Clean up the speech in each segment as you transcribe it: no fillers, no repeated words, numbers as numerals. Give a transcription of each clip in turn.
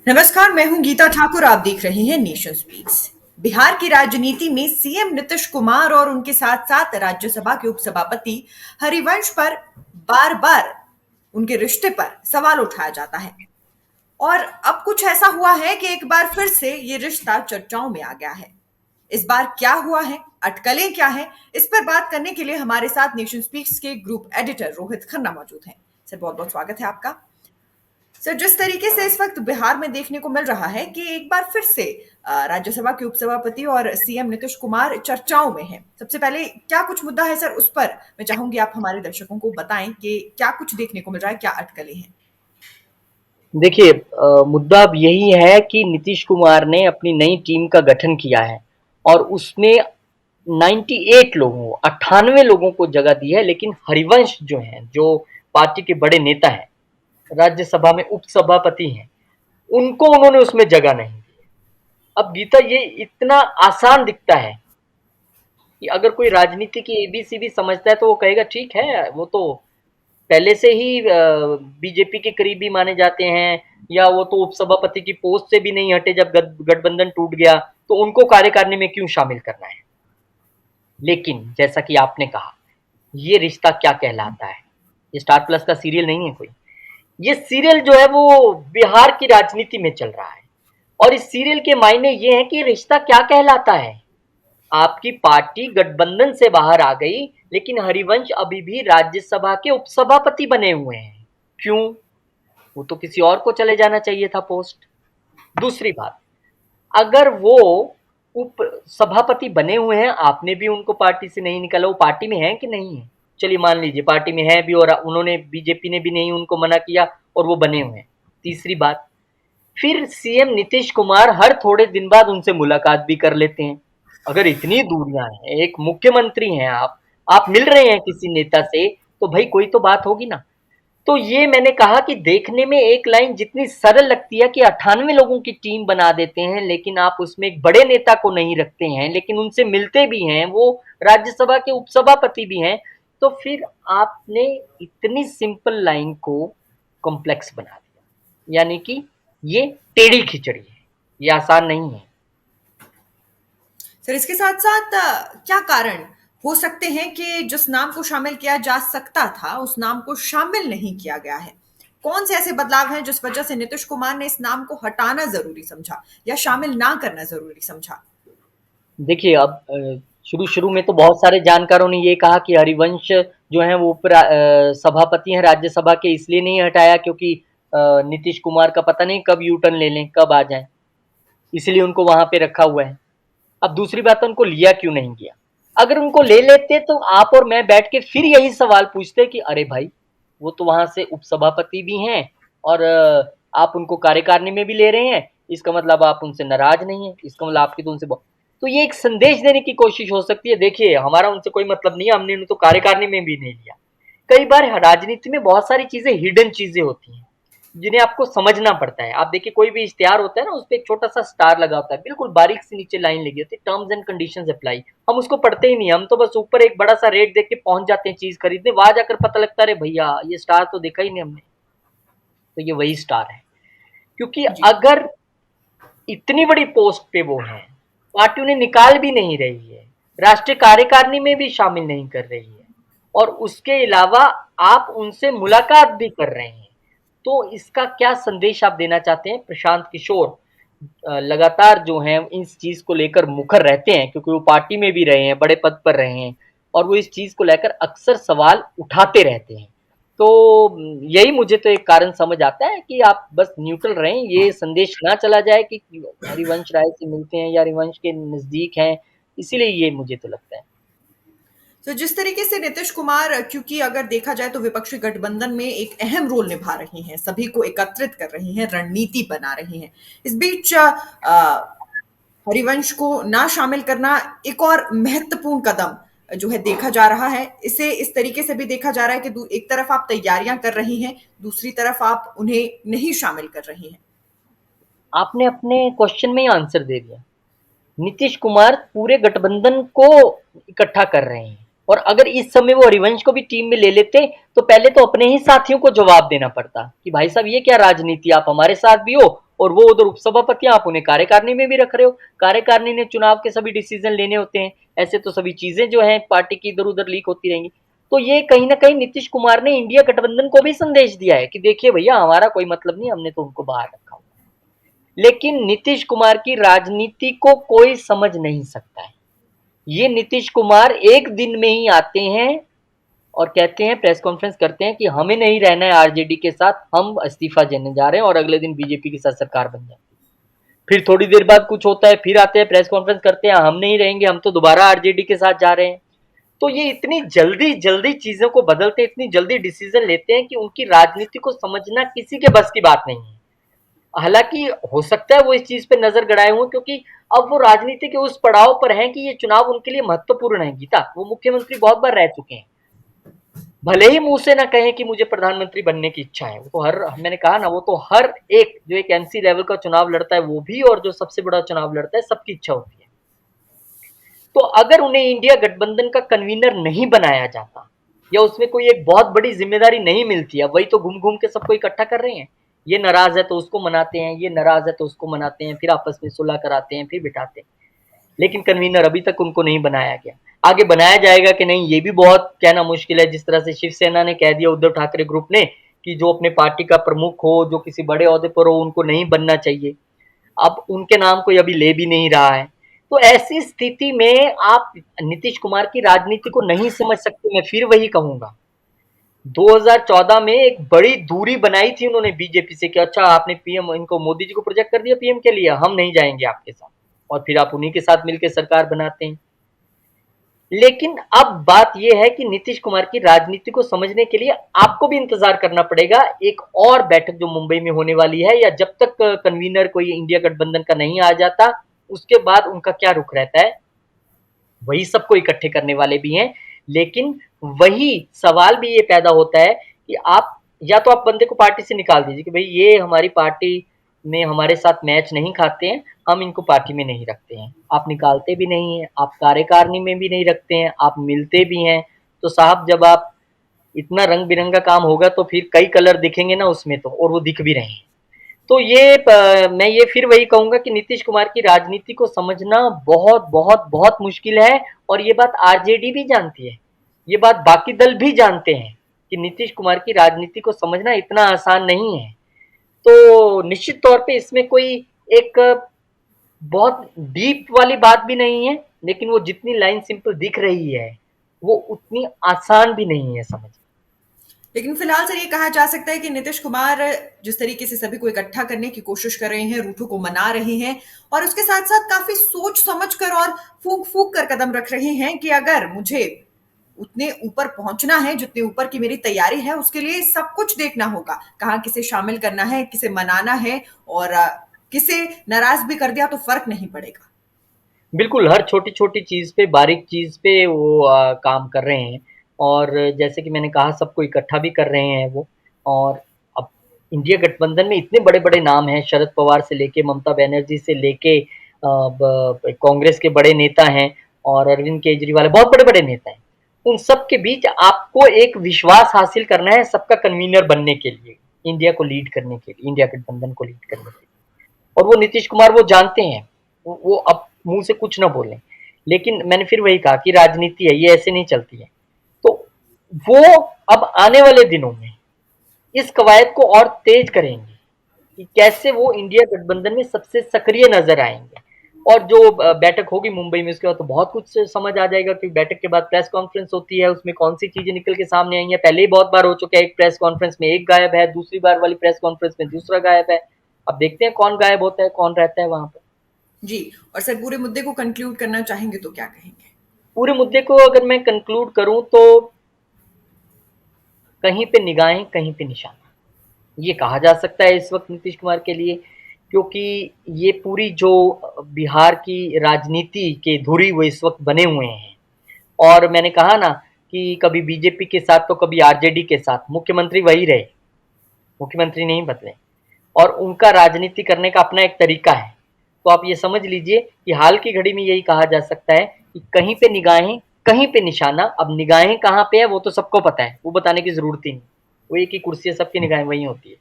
नमस्कार, मैं हूं गीता ठाकुर। आप देख रहे हैं नेशन स्पीक्स। बिहार की राजनीति में सीएम नीतीश कुमार और उनके साथ साथ राज्यसभा के उपसभापति हरिवंश पर बार बार उनके रिश्ते पर सवाल उठाया जाता है। और अब कुछ ऐसा हुआ है कि एक बार फिर से ये रिश्ता चर्चाओं में आ गया है। इस बार क्या हुआ है, अटकलें क्या है, इस पर बात करने के लिए हमारे साथ नेशन स्पीक्स के ग्रुप एडिटर रोहित खन्ना मौजूद हैं। सर, बहुत बहुत स्वागत है आपका। सर, जिस तरीके से इस वक्त बिहार में देखने को मिल रहा है कि एक बार फिर से राज्यसभा के उपसभापति और सीएम नीतीश कुमार चर्चाओं में हैं। सबसे पहले क्या कुछ मुद्दा है सर, उस पर मैं चाहूंगी आप हमारे दर्शकों को बताएं कि क्या कुछ देखने को मिल रहा है, क्या अटकलें हैं। देखिए मुद्दा अब यही है कि नीतीश कुमार ने अपनी नई टीम का गठन किया है और उसने 98 लोगों 98 लोगों को जगह दी है, लेकिन हरिवंश जो हैं, जो पार्टी के बड़े नेता हैं, राज्यसभा में उपसभापति हैं, उनको उन्होंने उसमें जगह नहीं दी। अब गीता, ये इतना आसान दिखता है कि अगर कोई राजनीति की एबीसी भी समझता है तो वो कहेगा ठीक है, वो तो पहले से ही बीजेपी के करीबी माने जाते हैं, या वो तो उपसभापति की पोस्ट से भी नहीं हटे जब गठबंधन टूट गया, तो उनको कार्यकारिणी में क्यों शामिल करना है। लेकिन जैसा कि आपने कहा, ये रिश्ता क्या कहलाता है। ये स्टार प्लस का सीरियल नहीं है कोई। ये सीरियल जो है वो बिहार की राजनीति में चल रहा है, और इस सीरियल के मायने ये हैं कि रिश्ता क्या कहलाता है। आपकी पार्टी गठबंधन से बाहर आ गई, लेकिन हरिवंश अभी भी राज्यसभा के उपसभापति बने हुए हैं। क्यों? वो तो किसी और को चले जाना चाहिए था पोस्ट। दूसरी बात, अगर वो उप सभापति बने हुए हैं, आपने भी उनको पार्टी से नहीं निकाला, वो पार्टी में है कि नहीं है। चलिए मान लीजिए पार्टी में है भी, और उन्होंने बीजेपी ने भी नहीं उनको मना किया और वो बने हुए हैं। तीसरी बात, फिर सीएम नीतीश कुमार हर थोड़े दिन बाद उनसे मुलाकात भी कर लेते हैं। अगर इतनी दूरियां हैं, एक मुख्यमंत्री हैं आप मिल रहे हैं किसी नेता से, तो भाई कोई तो बात होगी ना। तो ये मैंने कहा कि देखने में एक लाइन जितनी सरल लगती है कि 98 लोगों की टीम बना देते हैं, लेकिन आप उसमें एक बड़े नेता को नहीं रखते हैं, लेकिन उनसे मिलते भी हैं, वो राज्यसभा के उपसभापति भी हैं, तो फिर आपने इतनी सिंपल लाइन को कॉम्प्लेक्स बना दिया। यानी कि ये टेढ़ी खिचड़ी है, ये आसान नहीं है। सर, इसके साथ साथ क्या कारण हो सकते हैं कि जिस नाम को शामिल किया जा सकता था उस नाम को शामिल नहीं किया गया है। कौन से ऐसे बदलाव हैं जिस वजह से नीतीश कुमार ने इस नाम को हटाना जरूरी समझा या शामिल ना करना जरूरी समझा। देखिए अब शुरू-शुरू में तो बहुत सारे जानकारों ने ये कहा कि हरिवंश जो हैं वो सभापति हैं राज्यसभा के, इसलिए नहीं हटाया क्योंकि नीतीश कुमार का पता नहीं कब यू टर्न ले लें, कब आ जाएँ, इसलिए उनको वहाँ पे रखा हुआ है। अब दूसरी बात है, उनको लिया क्यों नहीं गया? अगर उनको ले लेते तो आप और मैं बैठ के फिर यही सवाल पूछते कि अरे भाई, वो तो वहाँ से उपसभापति भी हैं और आप उनको कार्यकारिणी में भी ले रहे हैं, इसका मतलब आप उनसे नाराज़ नहीं हैं, इसका मतलब आपकी तो उनसे तो ये एक संदेश देने की कोशिश हो सकती है, देखिए हमारा उनसे कोई मतलब नहीं है, हमने उन्हें तो कार्यकारिणी में भी नहीं लिया। कई बार राजनीति में बहुत सारी चीज़ें हिडन चीज़ें होती हैं, जिन्हें आपको समझना पड़ता है। आप देखिए कोई भी इश्तिहार होता है ना, उसपे एक छोटा-सा स्टार लगा होता है, बिल्कुल बारीक से नीचे लाइन लगी होती है, टर्म्स एंड कंडीशंस अप्लाई। हम उसको पढ़ते ही नहीं, हम तो बस ऊपर एक बड़ा-सा रेट देख के पहुँच जाते हैं चीज़ खरीदने, वहाँ जाकर पता लगता है अरे भैया ये स्टार तो देखा ही नहीं हमने। तो ये वही स्टार है। क्योंकि जी। अगर इतनी बड़ी पोस्ट पे वो हैं, पार्टी उन्हें निकाल भी नहीं रही है, राष्ट्रीय कार्यकारिणी में भी शामिल नहीं कर रही है, और उसके अलावा आप उनसे मुलाकात भी कर रहे हैं, तो इसका क्या संदेश आप देना चाहते हैं। प्रशांत किशोर लगातार जो हैं इस चीज़ को लेकर मुखर रहते हैं, क्योंकि वो पार्टी में भी रहे हैं, बड़े पद पर रहे हैं, और वो इस चीज़ को लेकर अक्सर सवाल उठाते रहते हैं। तो यही मुझे तो एक कारण समझ आता है कि आप बस न्यूट्रल रहें, ये संदेश ना चला जाए कि हरिवंश राय से मिलते हैं या हरिवंश के नज़दीक हैं, इसीलिए ये मुझे तो लगता है। तो जिस तरीके से नीतीश कुमार, क्योंकि अगर देखा जाए तो विपक्षी गठबंधन में एक अहम रोल निभा रही हैं, सभी को एकत्रित कर रही हैं, रणनीति बना रही हैं। इस बीच हरिवंश को ना शामिल करना एक और महत्वपूर्ण कदम जो है देखा जा रहा है। इसे इस तरीके से भी देखा जा रहा है कि एक तरफ आप तैयारियां कर रही हैं, दूसरी तरफ आप उन्हें नहीं शामिल कर रही हैं। आपने अपने क्वेश्चन में ही आंसर दे दिया। नीतीश कुमार पूरे गठबंधन को इकट्ठा कर रहे हैं, और अगर इस समय वो हरिवंश को भी टीम में ले लेते तो पहले तो अपने ही साथियों को जवाब देना पड़ता कि भाई साहब ये क्या राजनीति, आप हमारे साथ भी हो और वो उधर उपसभापति, आप उन्हें कार्यकारिणी में भी रख रहे हो। कार्यकारिणी ने चुनाव के सभी डिसीजन लेने होते हैं, ऐसे तो सभी चीजें जो हैं पार्टी की इधर उधर लीक होती रहेंगी। तो ये कहीं ना कहीं नीतीश कुमार ने इंडिया गठबंधन को भी संदेश दिया है कि देखिए भैया, हमारा कोई मतलब नहीं, हमने तो उनको बाहर रखा। लेकिन नीतीश कुमार की राजनीति को कोई समझ नहीं सकता है। ये नीतीश कुमार एक दिन में ही आते हैं और कहते हैं, प्रेस कॉन्फ्रेंस करते हैं कि हमें नहीं रहना है आरजेडी के साथ, हम इस्तीफा देने जा रहे हैं, और अगले दिन बीजेपी के साथ सरकार बन जाती है। फिर थोड़ी देर बाद कुछ होता है, फिर आते हैं प्रेस कॉन्फ्रेंस करते हैं, हम नहीं रहेंगे, हम तो दोबारा आरजेडी के साथ जा रहे हैं। तो ये इतनी जल्दी जल्दी चीजों को बदलते हैं, इतनी जल्दी डिसीजन लेते हैं कि उनकी राजनीति को समझना किसी के बस की बात नहीं है। हालांकि हो सकता है वो इस चीज पे नजर गड़ाए हुए, क्योंकि अब वो राजनीति के उस पड़ाव पर हैं कि ये चुनाव उनके लिए महत्वपूर्ण है। गीता, वो मुख्यमंत्री बहुत बार रह चुके हैं, भले ही मुंह से ना कहें कि मुझे प्रधानमंत्री बनने की इच्छा है, वो तो हर, मैंने कहा ना, वो तो हर एक जो एक एमसी लेवल का चुनाव लड़ता है वो भी, और जो सबसे बड़ा चुनाव लड़ता है, सबकी इच्छा होती है। तो अगर उन्हें इंडिया गठबंधन का कन्वीनर नहीं बनाया जाता, या उसमें कोई एक बहुत बड़ी जिम्मेदारी नहीं मिलती, अब वही तो घूम घूम के सबको इकट्ठा कर रहे हैं। ये नाराज है तो उसको मनाते हैं, ये नाराज है तो उसको मनाते हैं, फिर आपस में सुलह कराते हैं, फिर बिठाते हैं। लेकिन कन्वीनर अभी तक उनको नहीं बनाया गया। आगे बनाया जाएगा कि नहीं, ये भी बहुत कहना मुश्किल है। जिस तरह से शिवसेना ने कह दिया, उद्धव ठाकरे ग्रुप ने, कि जो अपने पार्टी का प्रमुख हो, जो किसी बड़े ओहदे पर हो, उनको नहीं बनना चाहिए। अब उनके नाम कोई अभी ले भी नहीं रहा है। तो ऐसी स्थिति में आप नीतीश कुमार की राजनीति को नहीं समझ सकते। मैं फिर वही कहूंगा, 2014 में एक बड़ी दूरी बनाई थी उन्होंने बीजेपी से कि अच्छा, आपने पीएम, इनको मोदी जी को प्रोजेक्ट कर दिया पीएम के लिए, हम नहीं जाएंगे आपके साथ, और फिर आप उन्हीं के साथ मिलकर सरकार बनाते हैं। लेकिन अब बात यह है कि नीतीश कुमार की राजनीति को समझने के लिए आपको भी इंतजार करना पड़ेगा एक और बैठक जो मुंबई में होने वाली है, या जब तक कन्वीनर कोई इंडिया गठबंधन का नहीं आ जाता, उसके बाद उनका क्या रुख रहता है। वही सबको इकट्ठे करने वाले भी हैं, लेकिन वही सवाल भी ये पैदा होता है कि आप, या तो आप बंदे को पार्टी से निकाल दीजिए कि भाई ये हमारी पार्टी में हमारे साथ मैच नहीं खाते हैं, हम इनको पार्टी में नहीं रखते हैं। आप निकालते भी नहीं हैं, आप कार्यकारिणी में भी नहीं रखते हैं, आप मिलते भी हैं। तो साहब, जब आप इतना रंग बिरंगा काम होगा तो फिर कई कलर दिखेंगे ना उसमें, तो और वो दिख भी रहे हैं। तो ये मैं ये फिर वही कहूंगा कि नीतीश कुमार की राजनीति को समझना बहुत बहुत बहुत मुश्किल है, और ये बात आरजेडी भी जानती है, ये बात बाकी दल भी जानते हैं कि नीतीश कुमार की राजनीति को समझना इतना आसान नहीं है। तो निश्चित तौर पे इसमें कोई एक बहुत डीप वाली बात भी नहीं है, लेकिन वो जितनी लाइन सिंपल दिख रही है, वो उतनी आसान भी नहीं है समझ। लेकिन फिलहाल सर ये कहा जा सकता है कि नीतीश कुमार जिस तरीके से सभी को इकट्ठा करने की कोशिश कर रहे हैं, रूठू को मना रहे हैं, और उसके साथ साथ काफी सोच समझ कर और फूक फूक कर कदम रख रहे हैं कि अगर मुझे उतने ऊपर पहुंचना है जितने ऊपर की मेरी तैयारी है, उसके लिए सब कुछ देखना होगा, कहाँ किसे शामिल करना है, किसे मनाना है, और किसे नाराज भी कर दिया तो फर्क नहीं पड़ेगा। बिल्कुल, हर छोटी-छोटी चीज़ पे, बारीक चीज़ पे वो काम कर रहे हैं, और जैसे कि मैंने कहा, सबको इकट्ठा भी कर रहे हैं वो। और अब इंडिया गठबंधन में इतने बड़े-बड़े नाम हैं, शरद पवार से लेके ममता बनर्जी से लेके कांग्रेस के बड़े नेता हैं, और अरविंद केजरीवाल, बहुत बड़े-बड़े नेता हैं। उन सब के बीच आपको एक विश्वास हासिल करना है सबका कन्वीनर बनने के लिए, इंडिया को लीड करने के लिए, इंडिया गठबंधन को लीड करने के लिए। और वो नीतीश कुमार वो जानते हैं, वो अब मुंह से कुछ ना बोलें, लेकिन मैंने फिर वही कहा कि राजनीति है, ये ऐसे नहीं चलती है। तो वो अब आने वाले दिनों में इस कवायद को और तेज करेंगे कि कैसे वो इंडिया गठबंधन में सबसे सक्रिय नजर आएंगे। और जो बैठक होगी मुंबई में, उसके बाद तो बहुत कुछ समझ आ जाएगा कि बैठक के बाद प्रेस कॉन्फ्रेंस होती है, उसमें कौन सी चीजें निकल के सामने आई हैं। पहले ही बहुत बार हो चुका है, एक प्रेस कॉन्फ्रेंस में एक गायब है, दूसरी बार वाली प्रेस कॉन्फ्रेंस में दूसरा गायब है। अब देखते हैं कौन गायब होता है, कौन रहता है वहां पर। जी। और सर पूरे मुद्दे को कंक्लूड करना चाहेंगे तो क्या कहेंगे? पूरे मुद्दे को अगर मैं कंक्लूड करूं तो कहीं पे निगाहें, कहीं पे निशाना, ये कहा जा सकता है इस वक्त नीतीश कुमार के लिए। क्योंकि ये पूरी जो बिहार की राजनीति के धुरी वो इस वक्त बने हुए हैं। और मैंने कहा ना कि कभी बीजेपी के साथ तो कभी आरजेडी के साथ, मुख्यमंत्री वही रहे, मुख्यमंत्री नहीं बदले, और उनका राजनीति करने का अपना एक तरीका है। तो आप ये समझ लीजिए कि हाल की घड़ी में यही कहा जा सकता है कि कहीं पे निगाहें, कहीं पे निशाना। अब निगाहें कहाँ पे है वो तो सबको पता है, वो बताने की जरूरत ही नहीं, वो एक ही कुर्सी है, सबकी निगाहें वही होती है।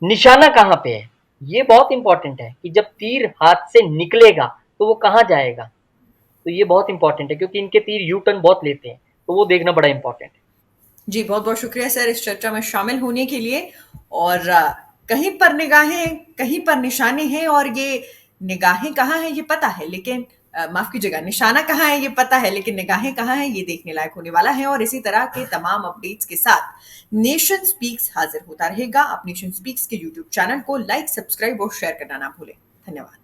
निशाना कहाँ पे है, ये बहुत इंपॉर्टेंट है कि जब तीर हाथ से निकलेगा तो वो कहाँ जाएगा। तो ये बहुत इंपॉर्टेंट है क्योंकि इनके तीर यू टर्न बहुत लेते हैं, तो वो देखना बड़ा इंपॉर्टेंट है। जी, बहुत-बहुत शुक्रिया सर इस चर्चा में शामिल होने के लिए। और कहीं पर निगाहें, कहीं पर निशाने हैं, और ये निगाहें कहाँ हैं ये पता है, लेकिन माफ़ कीजिएगा, निशाना कहाँ है ये पता है, लेकिन निगाहें कहाँ हैं ये देखने लायक होने वाला है। और इसी तरह के तमाम अपडेट्स के साथ नेशन स्पीक्स हाज़िर होता रहेगा। आप नेशन स्पीक्स के यूट्यूब चैनल को लाइक, सब्सक्राइब और शेयर करना ना भूलें। धन्यवाद।